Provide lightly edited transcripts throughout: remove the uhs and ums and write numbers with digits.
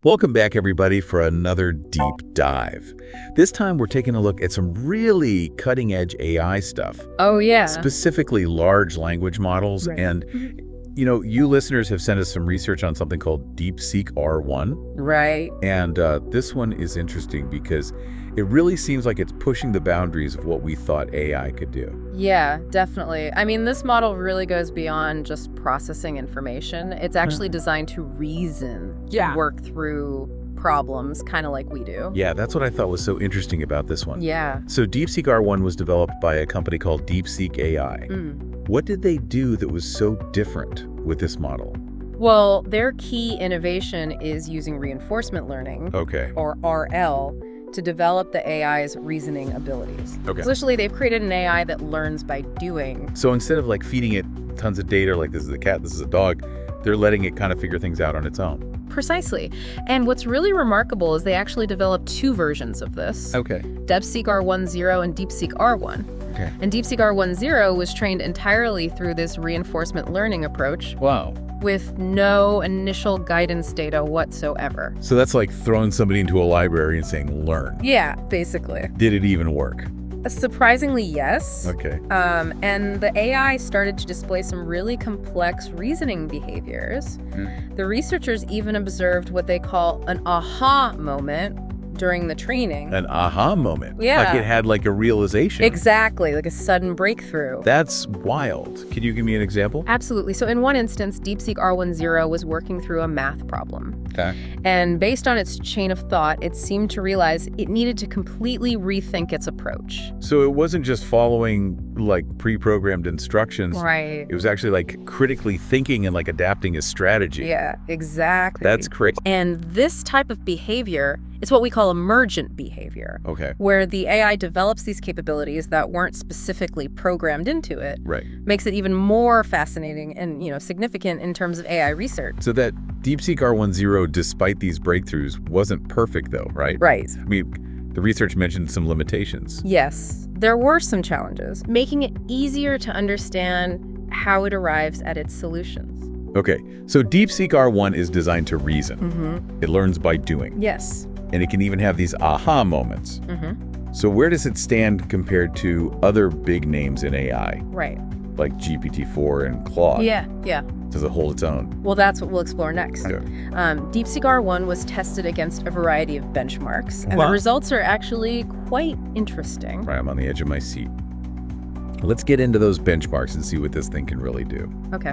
Welcome back, everybody, for another deep dive. This time, we're taking a look at some really cutting-edge AI stuff. Oh, yeah. Specifically large language models. Right. And, you listeners have sent us some research on something called DeepSeek R1. Right. And this one is interesting because it really seems like it's pushing the boundaries of what we thought AI could do. Yeah, definitely. I mean, this model really goes beyond just processing information. It's actually designed to reason, work through problems, kind of like we do. Yeah, that's what I thought was so interesting about this one. Yeah. So DeepSeek R1 was developed by a company called DeepSeek AI. What did they do that was so different with this model? Well, their key innovation is using reinforcement learning, or RL, to develop the AI's reasoning abilities. Essentially, they've created an AI that learns by doing. So instead of feeding it tons of data, like this is a cat, this is a dog, they're letting it kind of figure things out on its own. Precisely. And what's really remarkable is they actually developed two versions of this. DeepSeek R10 and DeepSeek R1. And DeepSeek R10 was trained entirely through this reinforcement learning approach. Wow. With no initial guidance data whatsoever. So that's like throwing somebody into a library and saying, learn. Yeah, basically. Did it even work? Surprisingly, yes. And the AI started to display some really complex reasoning behaviors. The researchers even observed what they call an aha moment during the training. An aha moment? Yeah. Like it had a realization. Exactly, like a sudden breakthrough. That's wild. Can you give me an example? Absolutely. So in one instance, DeepSeek R10 was working through a math problem. And based on its chain of thought, it seemed to realize it needed to completely rethink its approach. So it wasn't just following pre-programmed instructions. Right. It was actually critically thinking and adapting a strategy. Yeah, exactly. That's crazy. And this type of behavior is what we call emergent behavior. Where the AI develops these capabilities that weren't specifically programmed into it. Makes it even more fascinating and, significant in terms of AI research. So that DeepSeek R10, despite these breakthroughs, wasn't perfect though, right? Right. I mean, the research mentioned some limitations. Yes, there were some challenges, making it easier to understand how it arrives at its solutions. So DeepSeek R1 is designed to reason. It learns by doing. Yes. And it can even have these aha moments. So where does it stand compared to other big names in AI? Right. Like GPT-4 and Claude? Yeah. Does it hold its own? Well, that's what we'll explore next. DeepSeek R1 was tested against a variety of benchmarks, and the results are actually quite interesting. Right, I'm on the edge of my seat. Let's get into those benchmarks and see what this thing can really do. Okay.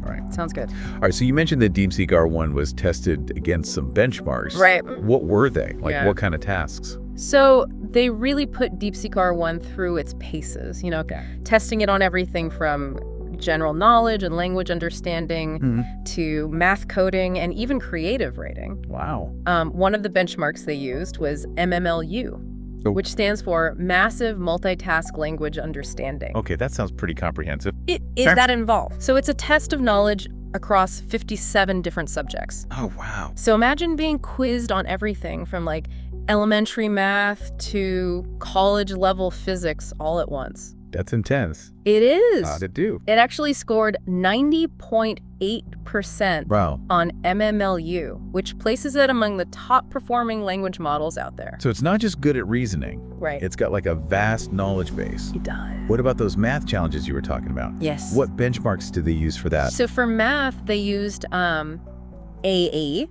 All right. Sounds good. All right, so you mentioned that DeepSeek R1 was tested against some benchmarks. Right. What were they? What kind of tasks? So they really put DeepSeek R1 through its paces, testing it on everything from general knowledge and language understanding to math coding and even creative writing. Wow. One of the benchmarks they used was MMLU, which stands for Massive Multitask Language Understanding. Okay, that sounds pretty comprehensive. It is that involved. So it's a test of knowledge across 57 different subjects. Oh, wow. So imagine being quizzed on everything from elementary math to college-level physics all at once. That's intense. It is. How'd it do? It actually scored 90.8% on MMLU, which places it among the top-performing language models out there. So it's not just good at reasoning. Right. It's got a vast knowledge base. It does. What about those math challenges you were talking about? Yes. What benchmarks do they use for that? So for math, they used AA,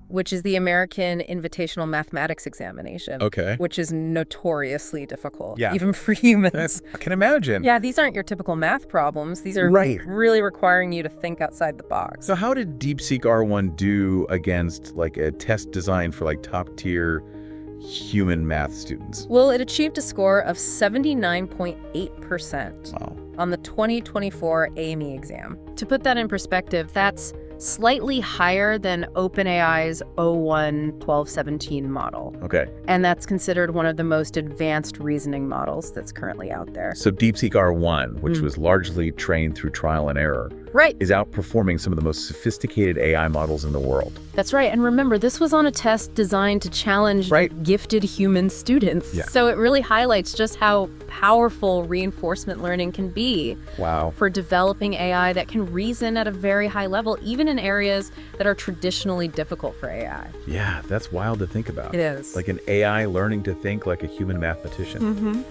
which is the American Invitational Mathematics Examination, which is notoriously difficult, even for humans. I can imagine. Yeah, these aren't your typical math problems. These are really requiring you to think outside the box. So how did DeepSeek R1 do against a test designed for top-tier human math students? Well, it achieved a score of 79.8% on the 2024 AME exam. To put that in perspective, that's slightly higher than OpenAI's O1-1217 model. And that's considered one of the most advanced reasoning models that's currently out there. So DeepSeek R1, which was largely trained through trial and error, is outperforming some of the most sophisticated AI models in the world. That's right. And remember, this was on a test designed to challenge gifted human students. Yeah. So it really highlights just how powerful reinforcement learning can be for developing AI that can reason at a very high level, even in areas that are traditionally difficult for AI. Yeah, that's wild to think about. It is. Like an AI learning to think like a human mathematician.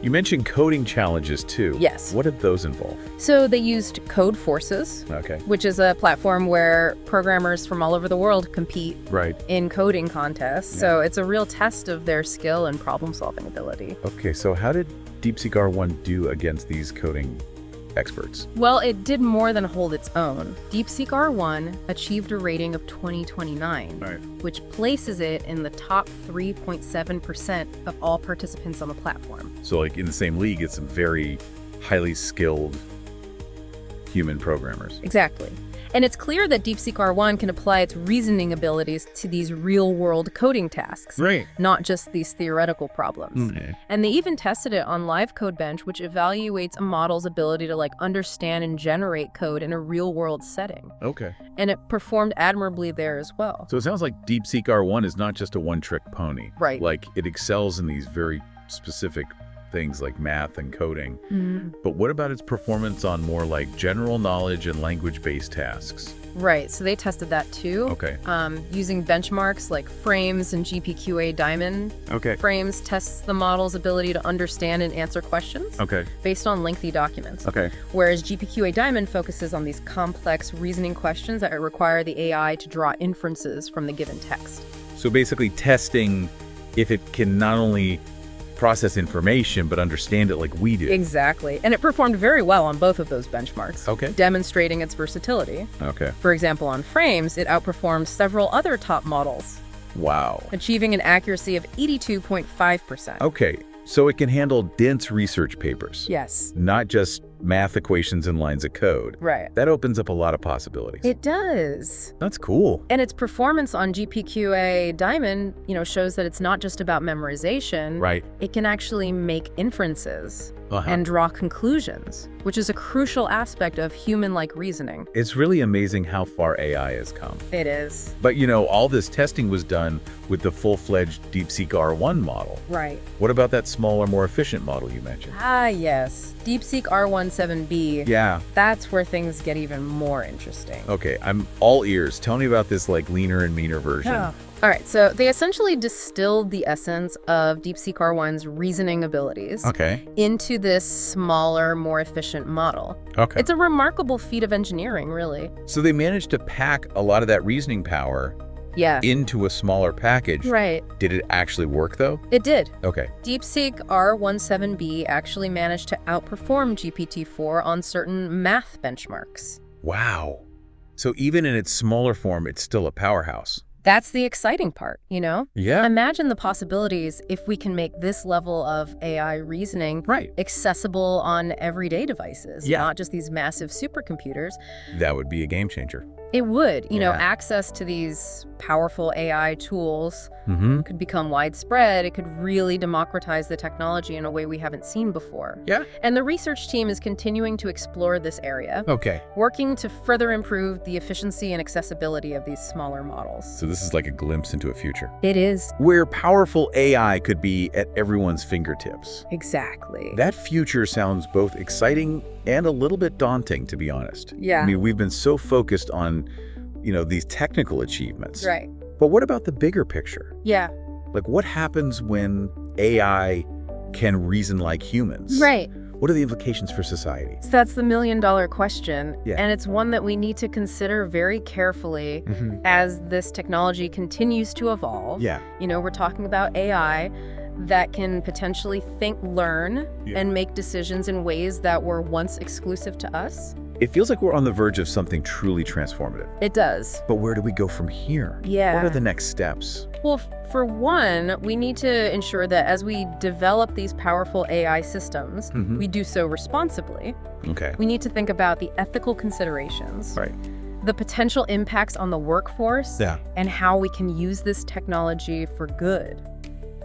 You mentioned coding challenges too. Yes. What did those involve? So they used Code Forces, which is a platform where programmers from all over the world compete in coding contests. So it's a real test of their skill and problem-solving ability. Okay, so how did DeepSeek R1 do against these coding experts? Well, it did more than hold its own. DeepSeek R1 achieved a rating of 2029, which places it in the top 3.7% of all participants on the platform. So like in the same league, it's some very highly skilled human programmers. Exactly. And it's clear that DeepSeek R1 can apply its reasoning abilities to these real-world coding tasks, not just these theoretical problems. And they even tested it on Live Code Bench, which evaluates a model's ability to understand and generate code in a real-world setting. And it performed admirably there as well. So it sounds like DeepSeek R1 is not just a one-trick pony. Like it excels in these very specific things like math and coding. But what about its performance on more like general knowledge and language-based tasks? So they tested that too. Using benchmarks like Frames and GPQA Diamond. Frames tests the model's ability to understand and answer questions based on lengthy documents. Whereas GPQA Diamond focuses on these complex reasoning questions that require the AI to draw inferences from the given text. So basically testing if it can not only process information, but understand it like we do. Exactly. And it performed very well on both of those benchmarks, demonstrating its versatility. For example, on Frames, it outperformed several other top models. Achieving an accuracy of 82.5%. So it can handle dense research papers. Not just math equations and lines of code. That opens up a lot of possibilities. It does. That's cool. And its performance on GPQA Diamond, shows that it's not just about memorization. It can actually make inferences and draw conclusions, which is a crucial aspect of human-like reasoning. It's really amazing how far AI has come. It is. But all this testing was done with the full-fledged DeepSeek R1 model. What about that smaller, more efficient model you mentioned? Yes. DeepSeek R17B. That's where things get even more interesting. I'm all ears. Tell me about this leaner and meaner version. All right, so they essentially distilled the essence of DeepSeek R1's reasoning abilities into this smaller, more efficient model. It's a remarkable feat of engineering, really. So they managed to pack a lot of that reasoning power into a smaller package. Did it actually work, though? It did. DeepSeek R17B actually managed to outperform GPT-4 on certain math benchmarks. Wow. So even in its smaller form, it's still a powerhouse. That's the exciting part, Imagine the possibilities if we can make this level of AI reasoning accessible on everyday devices, not just these massive supercomputers. That would be a game changer. It would. Access to these powerful AI tools could become widespread. It could really democratize the technology in a way we haven't seen before. And the research team is continuing to explore this area, working to further improve the efficiency and accessibility of these smaller models. So this is like a glimpse into a future. It is. Where powerful AI could be at everyone's fingertips. Exactly. That future sounds both exciting and a little bit daunting, to be honest. Yeah. I mean, we've been so focused on, these technical achievements. Right. But what about the bigger picture? Yeah. Like, what happens when AI can reason like humans? Right. What are the implications for society? So that's the million-dollar question. And it's one that we need to consider very carefully as this technology continues to evolve. We're talking about AI that can potentially think, learn, and make decisions in ways that were once exclusive to us. It feels like we're on the verge of something truly transformative. It does. But where do we go from here? What are the next steps? Well, for one, we need to ensure that as we develop these powerful AI systems, we do so responsibly. We need to think about the ethical considerations. The potential impacts on the workforce, and how we can use this technology for good.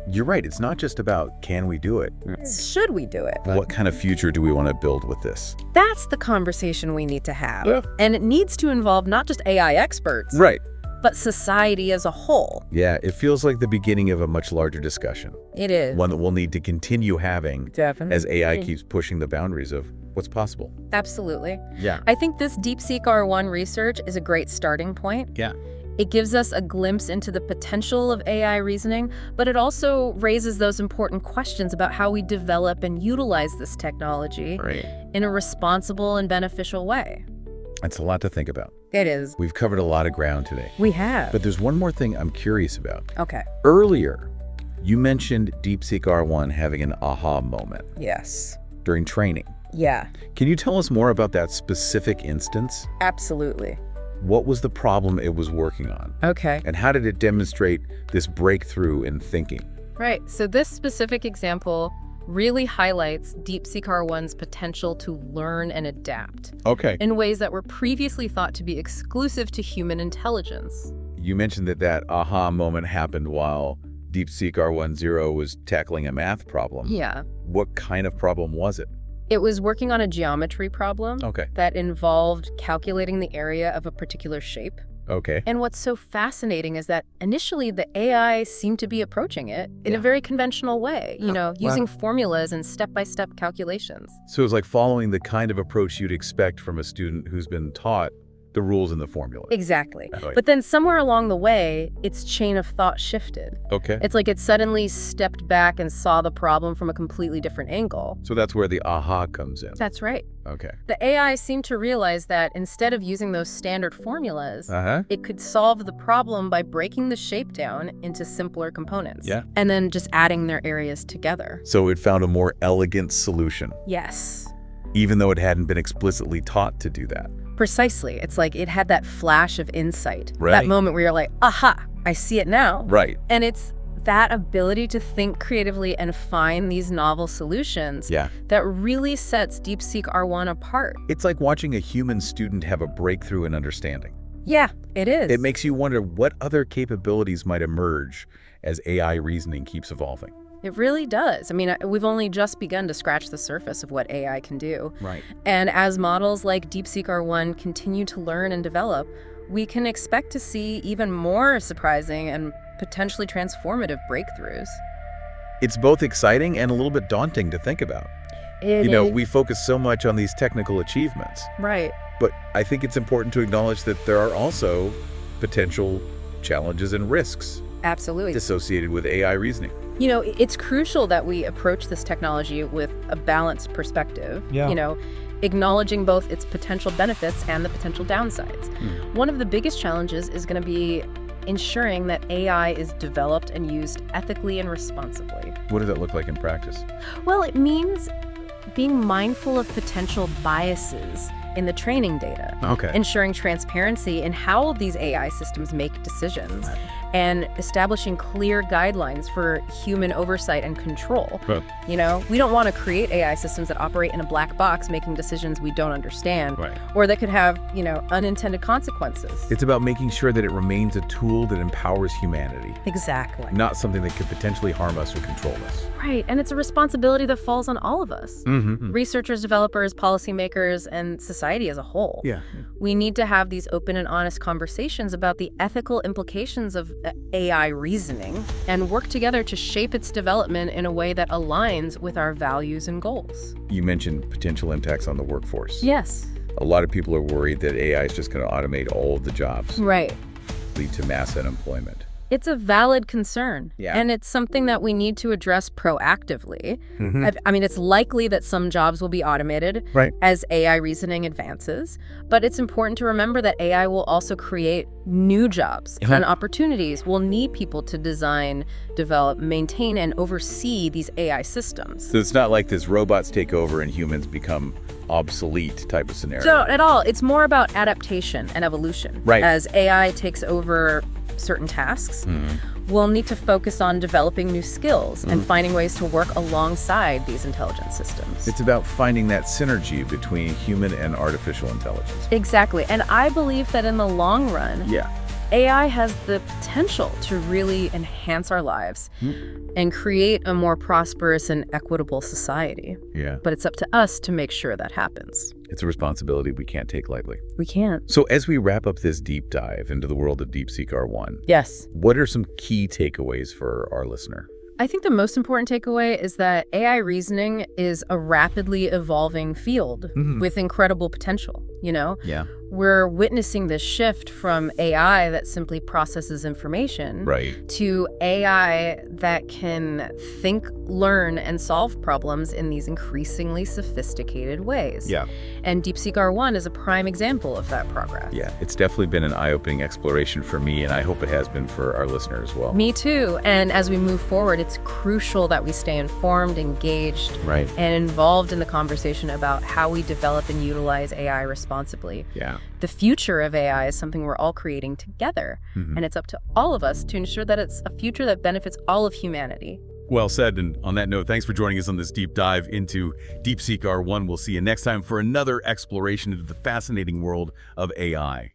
You're right. It's not just about can we do it? Should we do it? What kind of future do we want to build with this? That's the conversation we need to have. Yeah. And it needs to involve not just AI experts, Right. but society as a whole. Yeah, it feels like the beginning of a much larger discussion. It is. One that we'll need to continue having Definitely. as AI keeps pushing the boundaries of what's possible. Absolutely. Yeah. I think this DeepSeek R1 research is a great starting point. Yeah. It gives us a glimpse into the potential of AI reasoning, but it also raises those important questions about how we develop and utilize this technology in a responsible and beneficial way. It's a lot to think about. It is. We've covered a lot of ground today. We have. But there's one more thing I'm curious about. Okay. Earlier, you mentioned DeepSeek R1 having an aha moment Yes. during training. Yeah, Can you tell us more about that specific instance? absolutely. What was the problem it was working on? Okay. And how did it demonstrate this breakthrough in thinking? Right. So this specific example really highlights DeepSeek R1's potential to learn and adapt Okay. in ways that were previously thought to be exclusive to human intelligence. You mentioned that aha moment happened while DeepSeek R10 was tackling a math problem. Yeah. What kind of problem was it? It was working on a geometry problem Okay. that involved calculating the area of a particular shape. Okay. And what's so fascinating is that initially the AI seemed to be approaching it in a very conventional way, using formulas and step-by-step calculations. So it was like following the kind of approach you'd expect from a student who's been taught the rules in the formula. Exactly. Oh, yeah. But then somewhere along the way, its chain of thought shifted. Okay. It's like it suddenly stepped back and saw the problem from a completely different angle. So that's where the aha comes in. That's right. Okay. The AI seemed to realize that instead of using those standard formulas, it could solve the problem by breaking the shape down into simpler components. Yeah. And then just adding their areas together. So it found a more elegant solution, Yes. even though it hadn't been explicitly taught to do that. Precisely. It's like it had that flash of insight. Right. That moment where you're like, aha, I see it now. Right. And it's that ability to think creatively and find these novel solutions that really sets DeepSeek R1 apart. It's like watching a human student have a breakthrough in understanding. Yeah, it is. It makes you wonder what other capabilities might emerge as AI reasoning keeps evolving. It really does. I mean, we've only just begun to scratch the surface of what AI can do. Right. And as models like DeepSeek R1 continue to learn and develop, we can expect to see even more surprising and potentially transformative breakthroughs. It's both exciting and a little bit daunting to think about. We focus so much on these technical achievements. Right. But I think it's important to acknowledge that there are also potential challenges and risks Absolutely. associated with AI reasoning. It's crucial that we approach this technology with a balanced perspective. Yeah. Acknowledging both its potential benefits and the potential downsides. One of the biggest challenges is going to be ensuring that AI is developed and used ethically and responsibly. What does that look like in practice? Well, it means being mindful of potential biases in the training data, ensuring transparency in how these AI systems make decisions, and establishing clear guidelines for human oversight and control. We don't want to create AI systems that operate in a black box making decisions we don't understand, or that could have, unintended consequences. It's about making sure that it remains a tool that empowers humanity. Exactly. Not something that could potentially harm us or control us. Right, and it's a responsibility that falls on all of us. Researchers, developers, policymakers, and society as a whole. Yeah. We need to have these open and honest conversations about the ethical implications of AI reasoning and work together to shape its development in a way that aligns with our values and goals. You mentioned potential impacts on the workforce. Yes. A lot of people are worried that AI is just going to automate all of the jobs. Right. Lead to mass unemployment. It's a valid concern, Yeah. and it's something that we need to address proactively. I mean, it's likely that some jobs will be automated as AI reasoning advances, but it's important to remember that AI will also create new jobs and opportunities. We'll need people to design, develop, maintain, and oversee these AI systems. So it's not like this robots take over and humans become obsolete type of scenario. So at all, it's more about adaptation and evolution. Right. As AI takes over certain tasks, we'll need to focus on developing new skills and finding ways to work alongside these intelligent systems. It's about finding that synergy between human and artificial intelligence. Exactly. And I believe that in the long run, AI has the potential to really enhance our lives and create a more prosperous and equitable society. Yeah. But it's up to us to make sure that happens. It's a responsibility we can't take lightly. We can't. So as we wrap up this deep dive into the world of DeepSeek R1, Yes. what are some key takeaways for our listener? I think the most important takeaway is that AI reasoning is a rapidly evolving field with incredible potential, you know? Yeah. We're witnessing this shift from AI that simply processes information to AI that can think, learn, and solve problems in these increasingly sophisticated ways. Yeah. And DeepSeek R1 is a prime example of that progress. Yeah, it's definitely been an eye-opening exploration for me, and I hope it has been for our listener as well. Me too. And as we move forward, it's crucial that we stay informed, engaged, and involved in the conversation about how we develop and utilize AI responsibly. Yeah. The future of AI is something we're all creating together, and it's up to all of us to ensure that it's a future that benefits all of humanity. Well said, and on that note, thanks for joining us on this deep dive into DeepSeek R1. We'll see you next time for another exploration into the fascinating world of AI.